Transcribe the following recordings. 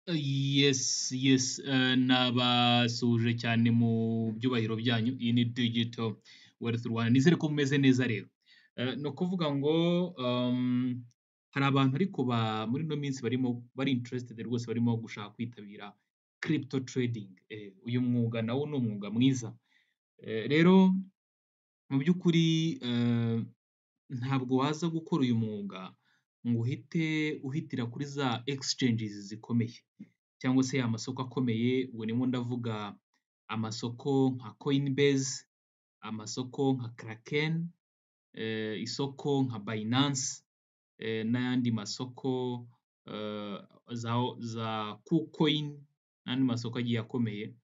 Yes, nabasuhuje cyane mu byubahiro byanyu. Iyi ni Digital Wealth Rwanda. Nizere ko mumeze neza rero. Ni ukuvuga ngo hari abantu ariko muri ino minsi bari interested rwose barimo gushaka kwitabira crypto trading. Uyu mwuga nawo ni umwuga mwiza. Rero mu by'ukuri ntabwo waza gukora uyu mwuga ngo uhite uhitira kuri za exchanges zikomeye cyangwa se amasoko akomeye. Ubwo ndimo ndavuga amasoko nka Coinbase, amasoko nka Kraken, isoko nka Binance, n'ayandi masoko za KuCoin n'andi masoko agiye akomeye.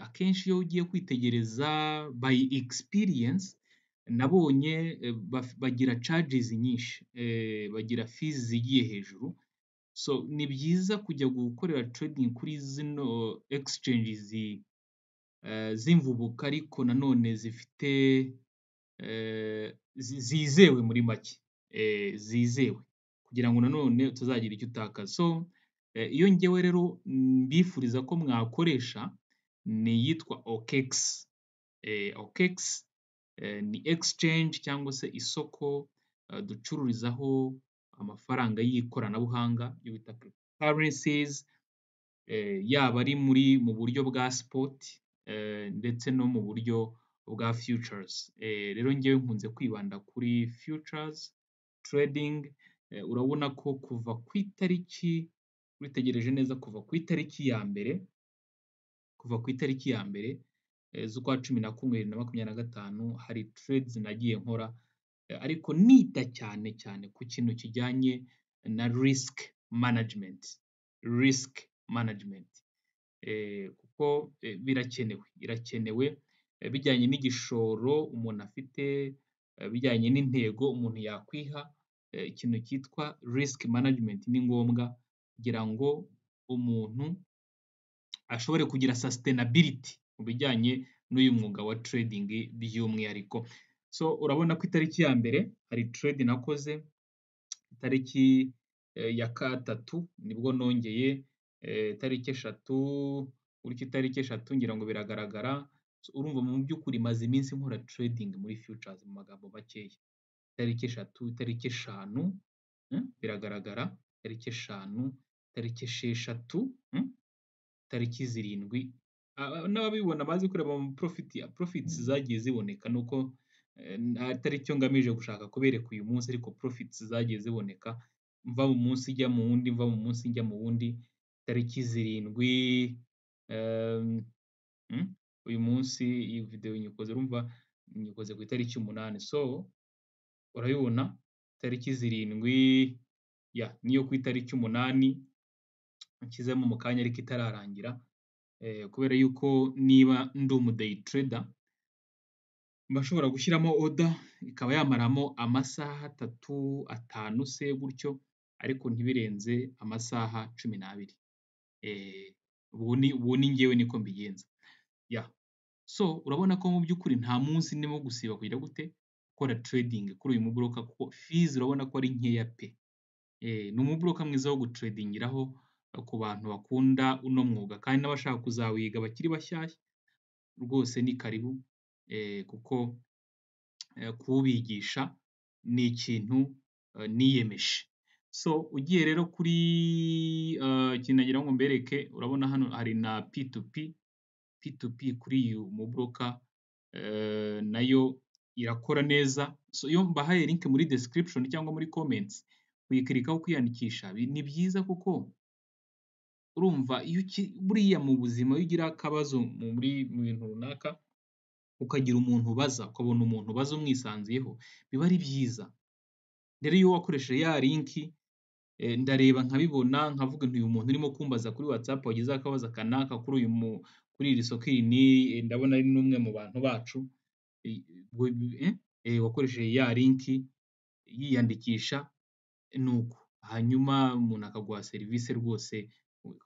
Akenshi iyo ugiye kwitegereza by experience nabonye bagira charges nyinshi, bagira fees zigiye hejuru. So ni byiza kujya gukorera trading kuri zino exchanges z'imvubuka ariko nanone zifite zizewe muri make, zizewe kugira ngo nanone utazagira icyo utakaza. So iyo njyewe rero mbifuriza ko mwakoresha ni iyitwa OKX. OKX ni exchange cyangwa se isoko ducururizaho amafaranga y'ikoranabuhanga yo bita currencies, yaba ari mu buryo bwa spot ndetse no mu buryo bwa futures. Rero njyewe nkunze kwibanda kuri futures trading. Urabona ko kuva ku itariki, witegereje neza, kuva ku itariki ya mbere z'ukwa cumi na kumwe 2025 hari trades nagiye nkora, ariko nita cyane cyane ku kintu kijyanye na risk management. Kuko birakenewe bijyanye n'igishoro umuntu afite, bijyanye n'intego umuntu yakwiha. Ikintu cyitwa risk management ni ngombwa kugira ngo umuntu ashobore kugira sustainability mu bijyanye n'uyu mwuga wa trading by'umwihariko. So urabona ko itariki ya mbere hari trade nakoze, itariki ya gatatu nibwo nongeye, itariki eshatu, burya itariki eshatu ngira ngo biragaragara. Urumva mu by'ukuri maze iminsi nkora trading muri futures mu magambo makeya. Itariki eshatu, itariki eshanu, biragaragara, itariki eshanu, itariki esheshatu, itariki zirindwi. N'ababibona bazi kureba mu profits zagiye ziboneka, nuko atari cyo ngamije gushaka kubereka uyu munsi, ariko profits zagiye ziboneka mva mu munsi njya mu wundi, mva mu munsi njya mu wundi. Itariki zirindwi, uyu munsi iyi video nyikoze, urumva nyikoze ku itariki 8. So urabibona itariki zirindwi niyo ku itariki 8 nshyizemo mu kanya ariko itararangira, kubera yuko niba ndi umu day trader mba nshobora gushyiramo order ikaba yamaramo amasaha 3, 5 se gutyo, ariko ntibirenze amasaha 12. Ubu ni njyewe niko mbigenza. So urabona ko mu by'ukuri nta munsi ndimo gusiba kugira gute gukora trading kuri uyu mubroka, kuko fees urabona ko ari nkeya pe. Ni umubroka mwiza wo gutradingiraho ku bantu bakunda uno mwuga, kandi n'abashaka kuzawiga bakiri bashyashya rwose ni karibu, kuko kuwubigisha ni ikintu niyemeje. So ugiye rero kuri ikintu nagira ngo mbereke, urabona hano hari na P2P kuri uyu mubroka, nayo irakora neza. So iyo mbahaye link muri description cyangwa muri comments, kuyikirikaho kwiyandikisha ni byiza, kuko urumva iyo buriya mu buzima iyo ugira akabazo mu bintu runaka ukagira umuntu ubaza, ukabona umuntu ubaza umwisanzuyeho, biba ari byiza. Rero iyo wakoresheje ya link, ndareba nkabibona nkavuga nti uyu muntu urimo kumbaza kuri WhatsApp wagize akabazo kanaka kuri iri soko iri, ndabona ari n'umwe mu bantu bacu, wakoresheje ya link yiyandikisha, nuko hanyuma umuntu akaguha serivisi rwose,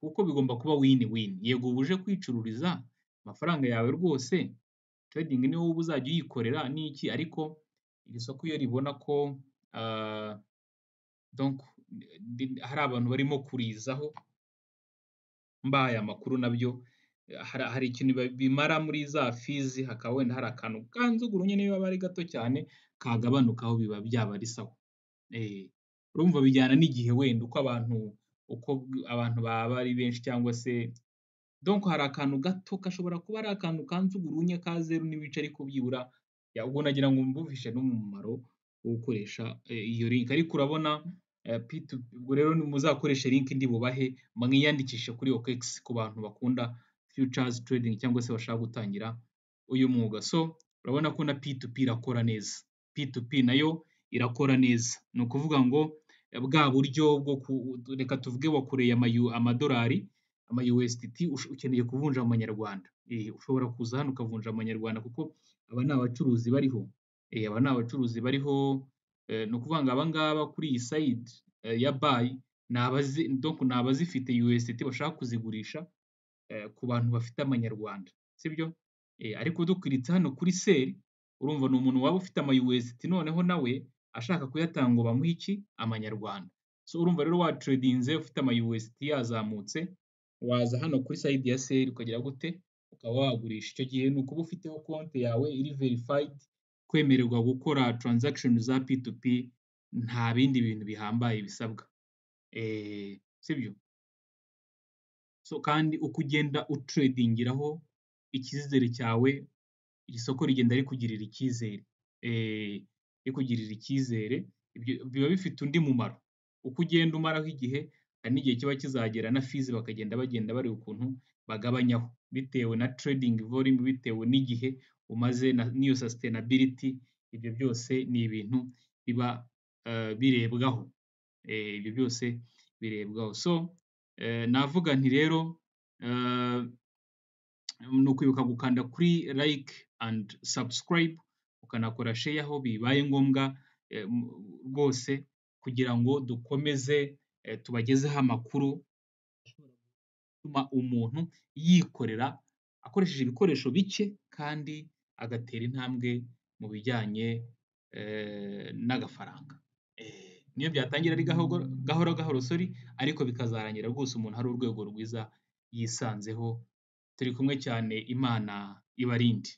kuko bigomba kuba win-win. Yego uba uje kwicururiza amafaranga yawe rwose, trading ni wowe uzajya uyikorera n'iki, ariko iri soko iyo ribona ko donc hari abantu barimo kurizaho mbahaye amakuru nabyo hari ikintu bimara muri za fees, hakaba wenda hari akantu kanzuguru nyine niba aba ari gato cyane kagabanukaho biba byaba ari sawa. Urumva bijyana n'igihe wenda uko abantu baba ari benshi cyangwa se donc hari akantu gato gashobora kuba ari akantu kanzugurunye ka 0 n'ibice ariko byibura ubwo nagira ngo mbumvishe n'umumaro wo gukoresha iyo link. Ariko urabona ubwo rero muzakoreshe link ndi bubahe mwiyandikishe kuri OKX ku bantu bakunda futures trading cyangwa se bashaka gutangira uyu mwuga. So urabona ko na P2P irakora neza, P2P nayo irakora neza. Ni ukuvuga ngo bwa buryo bwo reka tuvuge wakoreye amadolari ama USDT ukeneye kuvunja mu manyarwanda, ushobora kuza hano ukavunja mu manyarwanda kuko aba ni abacuruzi bariho, aba ni abacuruzi bariho. Ni ukuvuga ngo aba ngaba kuri iyi side ya buy ni abazifite USDT bashaka kuzigurisha ku bantu bafite amanyarwanda, sibyo? Ariko dukwiritse hano kuri sell, urumva ni umuntu waba ufite ama USDT noneho nawe ashaka kuyatanga ngo bamuhe iki amanyarwanda. So urumva rero wa tradinze ufite ama USDT yazamutse, waza hano kuri side ya sell ukagira gute ukaba wagurisha. Icyo gihe ni ukuba ufiteho konti yawe iri verified, kwemererwa gukora transaction za P2P, nta bindi bintu bihambaye bisabwa, sibyo? So kandi uko ugenda utradingiraho icyizere cyawe, isoko rigenda rikugirira icyizere, biba bifite undi mumaro. Uko ugenda umaraho igihe, hari n'igihe kiba kizagera na fees bagenda bareba ukuntu bagabanyaho bitewe na trading volume, bitewe n'igihe umaze n'iyo sustainability. Ibyo byose ni ibintu biba birebwaho, ibyo byose birebwaho. So navuga nti rero ni ukwibuka gukanda kuri like and subscribe, ukanakora share aho bibaye ngombwa rwose, kugira ngo dukomeze tubagezeho amakuru atuma umuntu yikorera akoresheje ibikoresho bike kandi agatera intambwe mu bijyanye n'agafaranga. Niyo byatangira ari gahoro sorry, ariko bikazarangira rwose umuntu hari urwego rwiza yisanzeho. Turi kumwe cyane, Imana ibarinde.